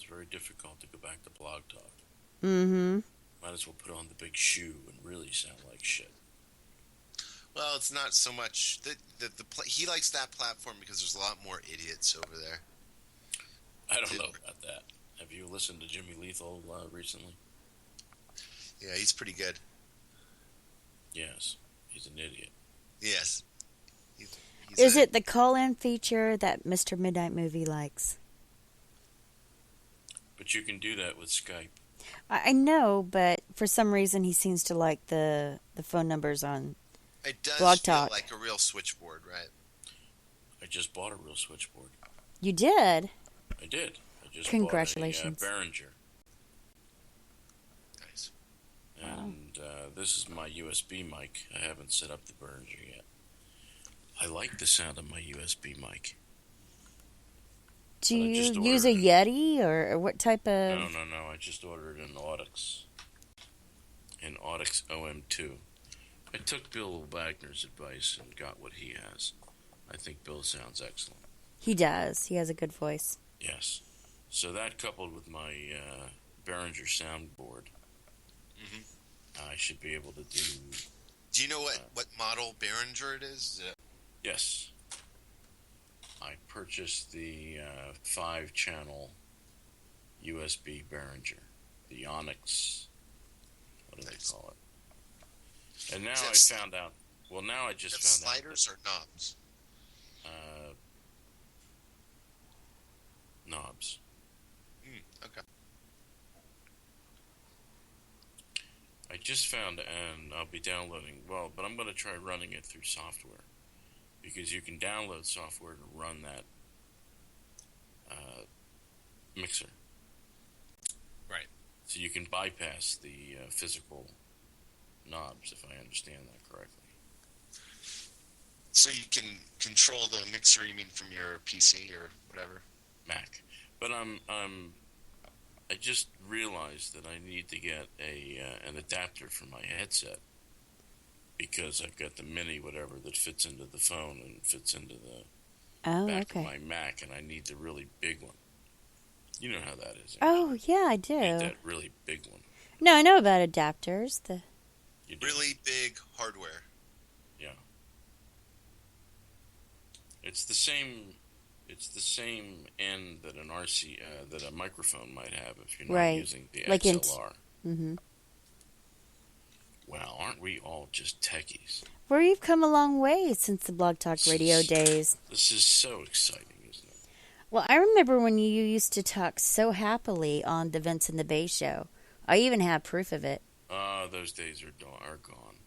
It's very difficult to go back to Blog Talk. Mm-hmm. Might as well put on the big shoe and really sound like shit. Well, it's not so much that he likes that platform because there's a lot more idiots over there. I don't know about that. Have you listened to Jimmy Lethal recently? Yeah, he's pretty good. Yes, he's an idiot. Yes. Is it the call-in feature that Mr. Midnight Movie likes? But you can do that with Skype. I know, but for some reason he seems to like the phone numbers on it does Blog feel Talk. like a real switchboard, right? I just bought a real switchboard. You did? I did. I just Congratulations. bought a Behringer. Nice. And this is my USB mic. I haven't set up the Behringer yet. I like the sound of my USB mic. Do you use a Yeti or what type of... No. I just ordered an Audix. An Audix OM2. I took Bill Wagner's advice and got what he has. I think Bill sounds excellent. He does. He has a good voice. Yes. So that coupled with my Behringer soundboard, I should be able to do... Do you know what model Behringer it is? Yes. I purchased the 5-channel USB Behringer, the Onyx. What do they call it? And now I found out. Well, now I just found out. Sliders or knobs? Knobs. Okay. I just found, and I'll be downloading. Well, but I'm going to try running it through software. Because you can download software to run that mixer. Right. So you can bypass the physical knobs, if I understand that correctly. So you can control the mixer, you mean from your PC or whatever? Mac. But I just realized that I need to get an adapter for my headset. Because I've got the mini whatever that fits into the phone and fits into the back of my Mac, and I need the really big one. You know how that is. Oh, yeah, I do. I need that really big one. No, I know about adapters. Really big hardware. Yeah. It's the same. It's the same end that an that a microphone might have if you're not using the XLR. Mm-hmm. Wow, aren't we all just techies? Well, you've come a long way since the Blog Talk Radio days. This is so exciting, isn't it? Well, I remember when you used to talk so happily on the Vince and the Bay show. I even have proof of it. Those days are gone.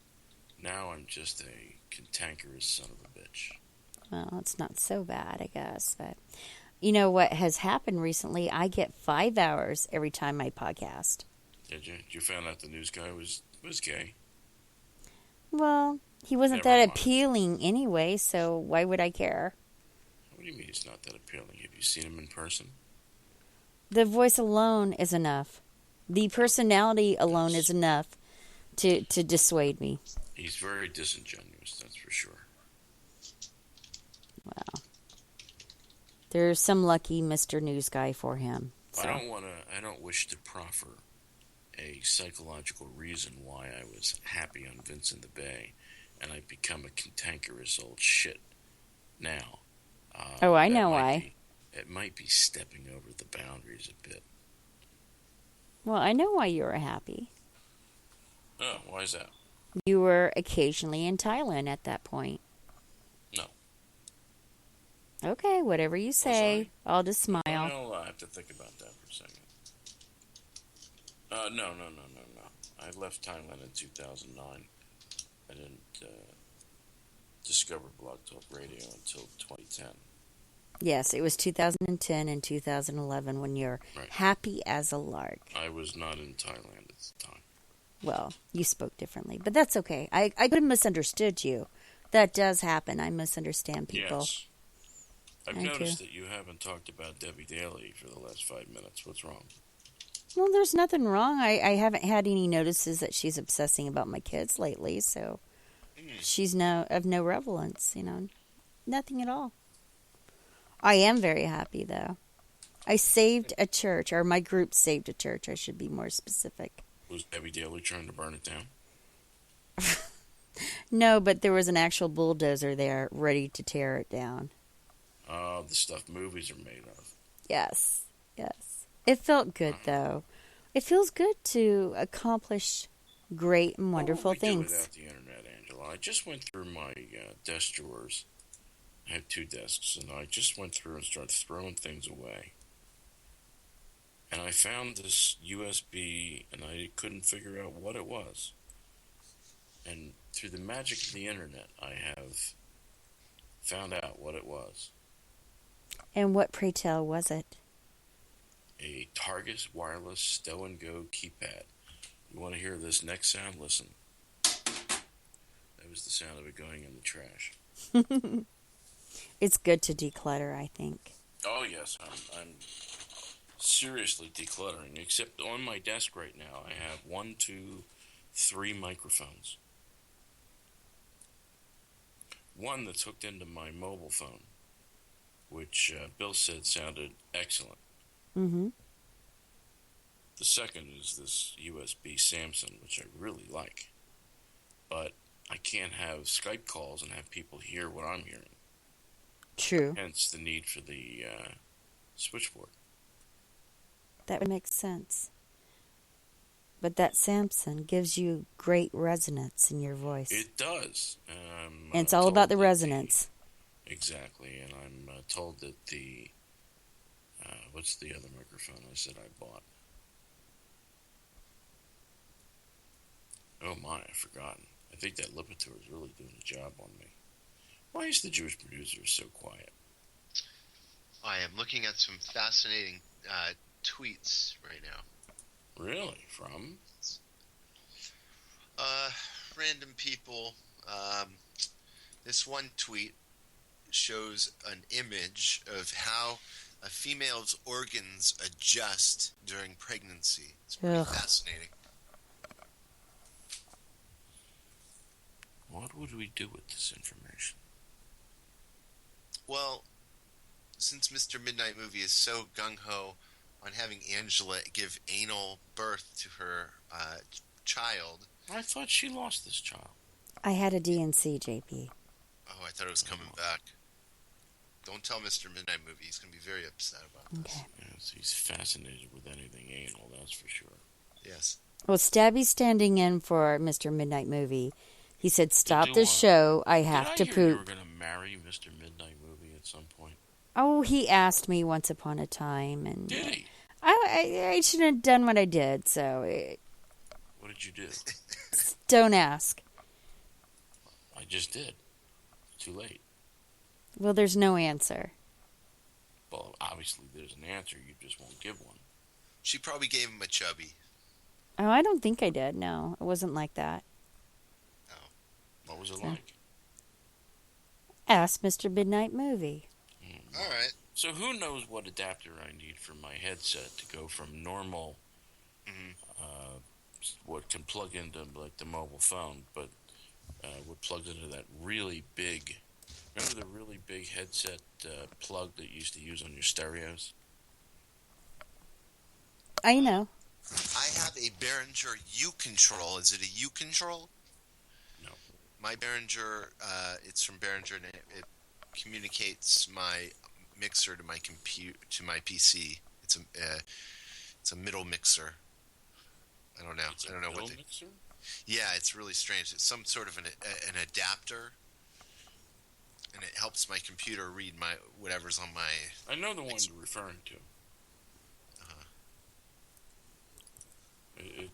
Now I'm just a cantankerous son of a bitch. Well, it's not so bad, I guess. But you know what has happened recently? I get 5 hours every time I podcast. Did you? You found out the news guy was gay? Well, he wasn't that appealing anyway, so why would I care? What do you mean he's not that appealing? Have you seen him in person? The voice alone is enough. The personality alone is enough to dissuade me. He's very disingenuous, that's for sure. Well, there's some lucky Mr. News Guy for him. So. I don't wish to proffer a psychological reason why I was happy on Vince in the Bay, and I've become a cantankerous old shit now. I know why. It might be stepping over the boundaries a bit. Well, I know why you were happy. Oh, why is that? You were occasionally in Thailand at that point. No. Okay, whatever you say. I'll just smile. I'll have to think about that for a second. No. I left Thailand in 2009. I didn't discover Blog Talk Radio until 2010. Yes, it was 2010 and 2011 when you're happy as a lark. I was not in Thailand at the time. Well, you spoke differently, but that's okay. I could have misunderstood you. That does happen. I misunderstand people. Yes. I've noticed that you haven't talked about Debbie Daly for the last 5 minutes. What's wrong? Well, there's nothing wrong. I haven't had any notices that she's obsessing about my kids lately, so she's of no relevance, Nothing at all. I am very happy, though. I saved a church, or my group saved a church. I should be more specific. Was Debbie Daly trying to burn it down? No, but there was an actual bulldozer there ready to tear it down. Oh, the stuff movies are made of. Yes, yes. It felt good, though. It feels good to accomplish great and wonderful what would we things. do without the internet, Angela? I just went through my desk drawers. I have 2 desks, and I just went through and started throwing things away. And I found this USB, and I couldn't figure out what it was. And through the magic of the internet, I have found out what it was. And what, pray tell, was it? A Targus wireless stow-and-go keypad. You want to hear this next sound? Listen. That was the sound of it going in the trash. It's good to declutter, I think. Oh, yes. I'm seriously decluttering, except on my desk right now, I have 1, 2, 3 microphones. One that's hooked into my mobile phone, which Bill said sounded excellent. Mm-hmm. The second is this USB Samsung, which I really like. But I can't have Skype calls and have people hear what I'm hearing. True. Hence the need for the switchboard. That would make sense. But that Samsung gives you great resonance in your voice. It does. And it's all about the resonance. Exactly. And I'm told that the... what's the other microphone I said I bought? Oh my, I've forgotten. I think that Lipitor is really doing the job on me. Why is the Jewish producer so quiet? I am looking at some fascinating tweets right now. Really? From? Random people. This one tweet shows an image of how a female's organs adjust during pregnancy. It's pretty fascinating. What would we do with this information? Well, since Mr. Midnight Movie is so gung-ho on having Angela give anal birth to her child... I thought she lost this child. I had a DNC, JP. Oh, I thought it was coming back. Don't tell Mr. Midnight Movie. He's going to be very upset about this. Okay. Yes, he's fascinated with anything anal, that's for sure. Yes. Well, Stabby's standing in for Mr. Midnight Movie. He said, "Stop do the what? show. I have Did to I hear poop." you were going to marry Mr. Midnight Movie at some point? Oh, he asked me once upon a time, and Did he? I shouldn't have done what I did. So What did you do? don't ask. I just did. Too late. Well, there's no answer. Well, obviously there's an answer. You just won't give one. She probably gave him a chubby. Oh, I don't think I did. No, it wasn't like that. Oh. What was it So- like? Ask Mr. Midnight Movie. All right. So who knows what adapter I need for my headset to go from normal, what can plug into like the mobile phone, but what plugs into that really big, remember the really big headset plug that you used to use on your stereos? I know. I have a Behringer U-Control. Is it a U-Control? No. My Behringer, it's from Behringer, and it communicates my mixer to my PC. It's a middle mixer. I don't know. It's I don't know what. mixer? Yeah, it's really strange. It's some sort of an adapter, and it helps my computer read my whatever's on my. I know the one you're referring to.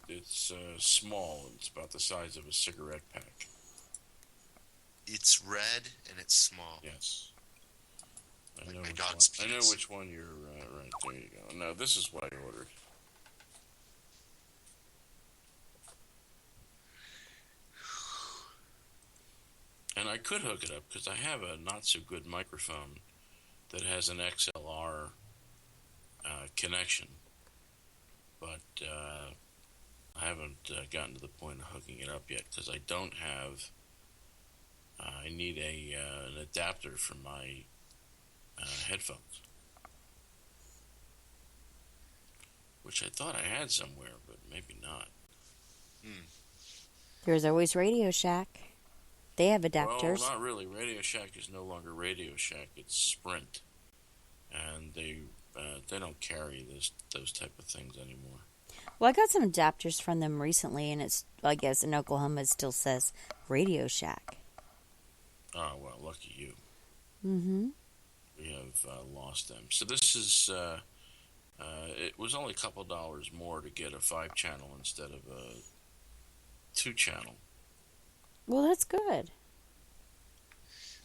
It's small. It's about the size of a cigarette pack. It's red and it's small. Yes. I Like know my which dog's one. I know penis. which one you're right. There you go. No, this is what I ordered. And I could hook it up because I have a not so good microphone that has an XLR connection, but I haven't gotten to the point of hooking it up yet because I don't have. I need an adapter for my headphones. which I thought I had somewhere, but maybe not. There's always Radio Shack. They have Well, adapters. not really. Radio Shack is no longer Radio Shack. It's Sprint, and they don't carry those type of things anymore. Well, I got some adapters from them recently, and it's, I guess, in Oklahoma it still says Radio Shack. Oh, well, lucky you. Mm-hmm. We have lost them. So this is, it was only a couple dollars more to get a 5-channel instead of a 2-channel. Well, that's good.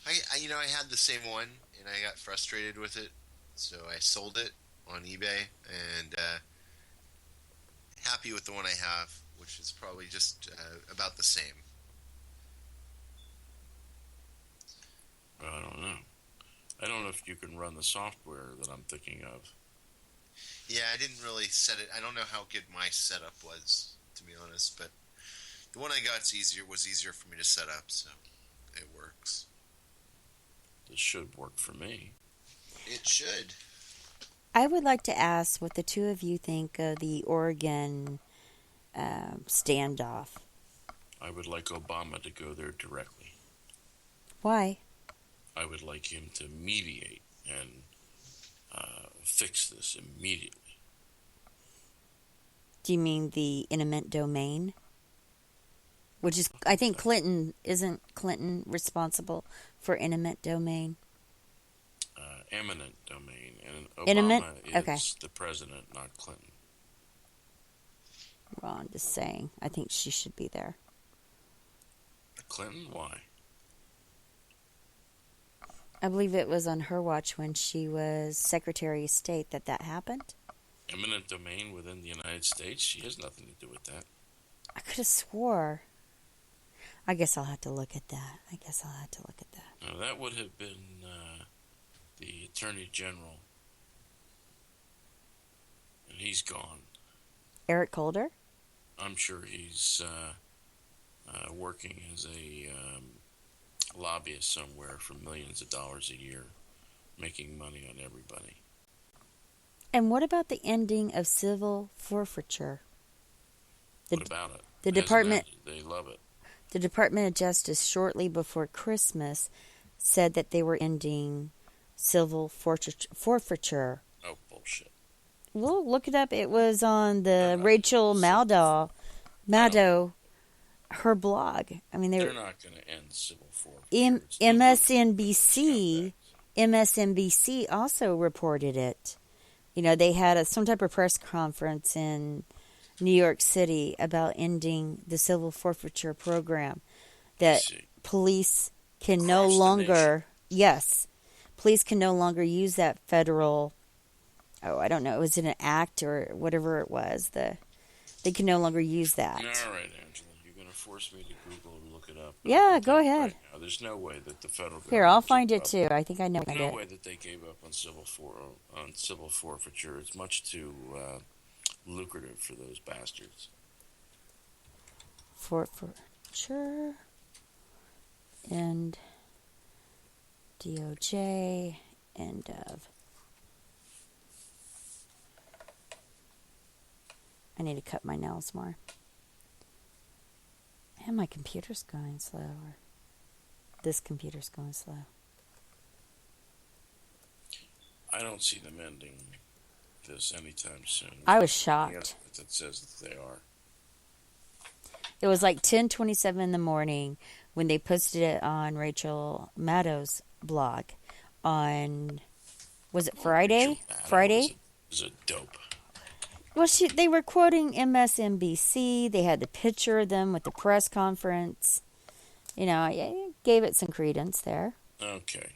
I had the same one, and I got frustrated with it, so I sold it on eBay, and happy with the one I have, which is probably just about the same. Well, I don't know. I don't know if you can run the software that I'm thinking of. Yeah, I didn't really set it. I don't know how good my setup was, to be honest, but the one I got was easier for me to set up, so it works. This should work for me. It should. I would like to ask what the two of you think of the Oregon standoff. I would like Obama to go there directly. Why? I would like him to mediate and fix this immediately. Do you mean the eminent domain? Which is, I think isn't Clinton responsible for eminent domain? Eminent domain, and Obama Eminent? is Okay. the president, not Clinton. Well, I'm just saying. I think she should be there. Clinton? Why? I believe it was on her watch when she was Secretary of State that happened. Eminent domain within the United States? She has nothing to do with that. I could have swore. I guess I'll have to look at that. Now, that would have been the Attorney General. And he's gone. Eric Holder? I'm sure he's working as a lobbyist somewhere for millions of dollars a year, making money on everybody. And what about the ending of civil forfeiture? What about it? The It hasn't Department... ended. They love it. The Department of Justice, shortly before Christmas, said that they were ending civil forfeiture. Oh, bullshit. Well, look it up. It was on the not Rachel gonna Maddow, her blog. I mean, They're not going to end civil forfeiture. MSNBC also reported it. You know, they had some type of press conference in New York City about ending the civil forfeiture program. That police can no longer, police can no longer use that federal, I don't know, was it an act or whatever it was? They can no longer use that. All right, Angela, you're going to force me to Google and look it up. Yeah, go ahead. Right now, there's no way that the federal government... Here, I'll find it too. I think I know There's no it. way that they gave up on civil forfeiture. It's much too lucrative for those bastards. Forfeiture and DOJ end of. I need to cut my nails more. And my computer's going slow. Or this computer's going slow. I don't see them ending this anytime soon. I was shocked. That says that they are. It was like 10:27 in the morning when they posted it on Rachel Maddow's blog on, was it Friday? Friday? Is a dope. Well, they were quoting MSNBC. They had the picture of them with the press conference. You know, I gave it some credence there. Okay.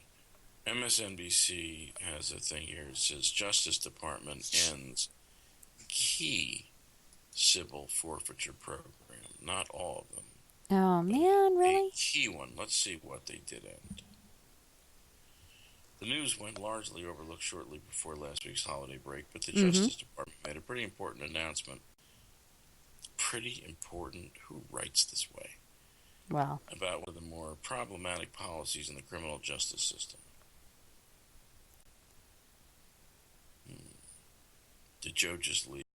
MSNBC has a thing here. It says Justice Department ends key civil forfeiture program. Not all of them. Oh, man, really? A key one. Let's see what they did end. The news went largely overlooked shortly before last week's holiday break, but the Justice Department made a pretty important announcement. Pretty important? Who writes this way? Well. About one of the more problematic policies in the criminal justice system. Did Joe just leave?